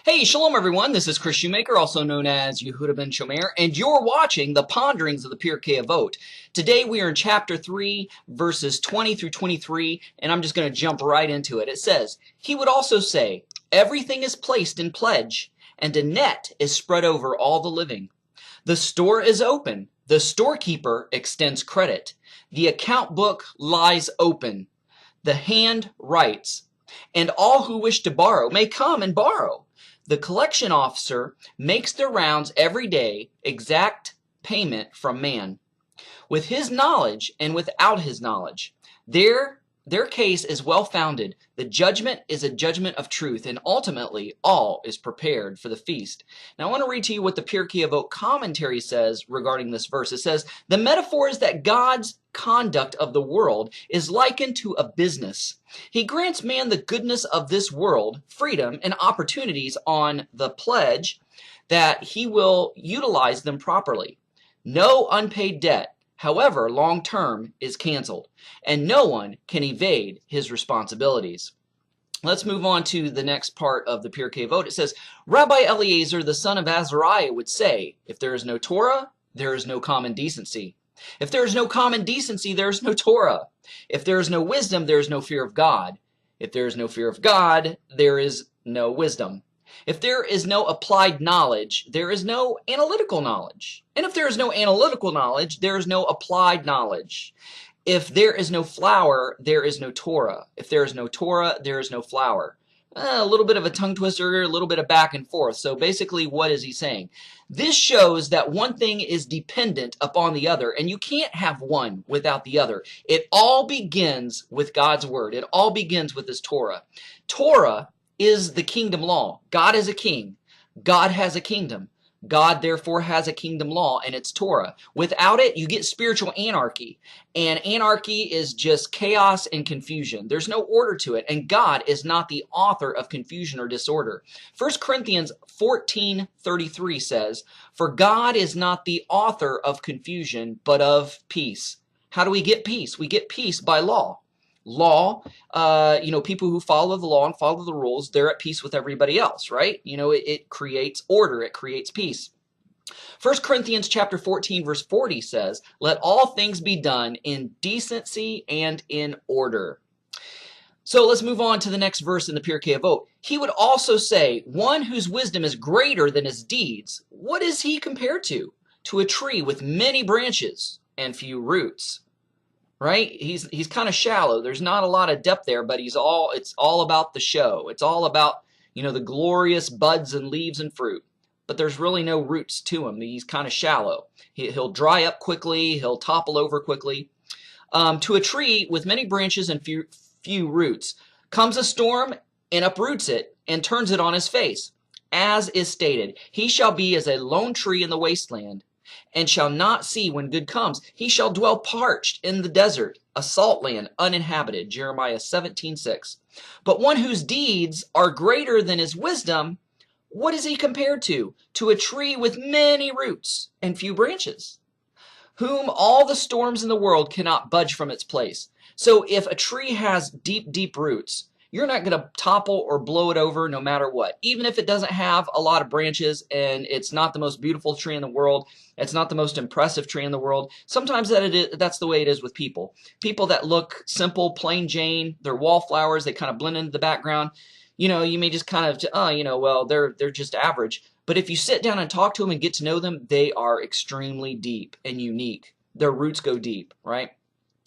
Hey, shalom everyone, this is Chris Shoemaker, also known as Yehuda ben Shomer, and you're watching the Ponderings of the Perkei Avot. Today we are in chapter 3, verses 20 through 23, and I'm just going to jump right into it. It says, "He would also say, everything is placed in pledge, and a net is spread over all the living. The store is open, the storekeeper extends credit, the account book lies open, the hand writes, and all who wish to borrow may come and borrow. The collection officer makes their rounds every day, exact payment from man, with his knowledge and without his knowledge. Their case is well founded. The judgment is a judgment of truth, and ultimately all is prepared for the feast." Now I want to read to you what the Perkei Avot commentary says regarding this verse. It says, "The metaphor is that God's conduct of the world is likened to a business. He grants man the goodness of this world, freedom, and opportunities on the pledge that he will utilize them properly. No unpaid debt, however long-term, is canceled, and no one can evade his responsibilities." Let's move on to the next part of the Perkei Avot. It says, "Rabbi Eliezer, the son of Azariah, would say, if there is no Torah, there is no common decency. If there is no common decency, there is no Torah. If there is no wisdom, there is no fear of God. If there is no fear of God, there is no wisdom. If there is no applied knowledge, there is no analytical knowledge. And if there is no analytical knowledge, there is no applied knowledge. If there is no flour, there is no Torah. If there is no Torah, there is no flour." A little bit of a tongue twister, a little bit of back and forth. So basically, what is he saying? This shows that one thing is dependent upon the other, and you can't have one without the other. It all begins with God's word. It all begins with his Torah. Torah is the kingdom law. God is a king. God has a kingdom. God therefore has a kingdom law, and it's Torah. Without it, you get spiritual anarchy. And anarchy is just chaos and confusion. There's no order to it, and God is not the author of confusion or disorder. 1 Corinthians 14:33 says, "For God is not the author of confusion, but of peace." How do we get peace? We get peace by law. Law, people who follow the law and follow the rules, they're at peace with everybody else, right? It creates order, it creates peace. 1 Corinthians chapter 14, verse 40 says, "Let all things be done in decency and in order." So let's move on to the next verse in the Perkei Avot. "He would also say, one whose wisdom is greater than his deeds. What is he compared to? To a tree with many branches and few roots." Right? He's kind of shallow. There's not a lot of depth there, but it's all about the show. It's all about, the glorious buds and leaves and fruit. But there's really no roots to him. He's kind of shallow. He'll dry up quickly. He'll topple over quickly. "To a tree with many branches and few roots comes a storm and uproots it and turns it on his face. As is stated, he shall be as a lone tree in the wasteland, and shall not see when good comes. He shall dwell parched in the desert, a salt land uninhabited." Jeremiah 17:6. "But one whose deeds are greater than his wisdom, what is he compared to? To a tree with many roots and few branches, whom all the storms in the world cannot budge from its place." So if a tree has deep, deep roots, you're not going to topple or blow it over no matter what. Even if it doesn't have a lot of branches and it's not the most beautiful tree in the world, it's not the most impressive tree in the world. Sometimes that's the way it is with people. People that look simple, plain Jane, they're wallflowers, they kind of blend into the background. You may just kind of, they're just average. But if you sit down and talk to them and get to know them, they are extremely deep and unique. Their roots go deep, right?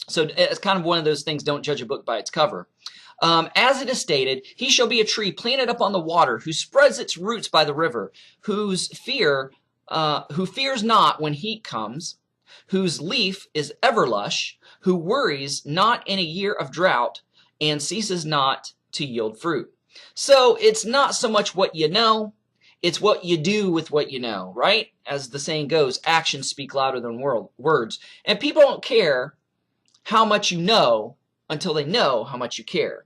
So it's kind of one of those things, don't judge a book by its cover. "As it is stated, he shall be a tree planted up on the water, who spreads its roots by the river, who fears not when heat comes, whose leaf is ever lush, who worries not in a year of drought, and ceases not to yield fruit." So it's not so much what you know, it's what you do with what you know, right? As the saying goes, actions speak louder than words. And people don't care how much you know until they know how much you care.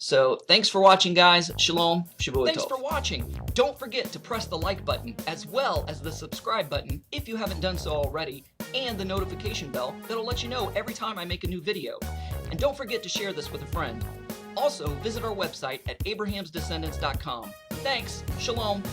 So thanks for watching, guys. Shalom. Shavuot Thanks tov. for watching. Don't forget to press the like button as well as the subscribe button if you haven't done so already, and the notification bell that'll let you know every time I make a new video. And don't forget to share this with a friend. Also, visit our website at abrahamsdescendants.com. Thanks. Shalom.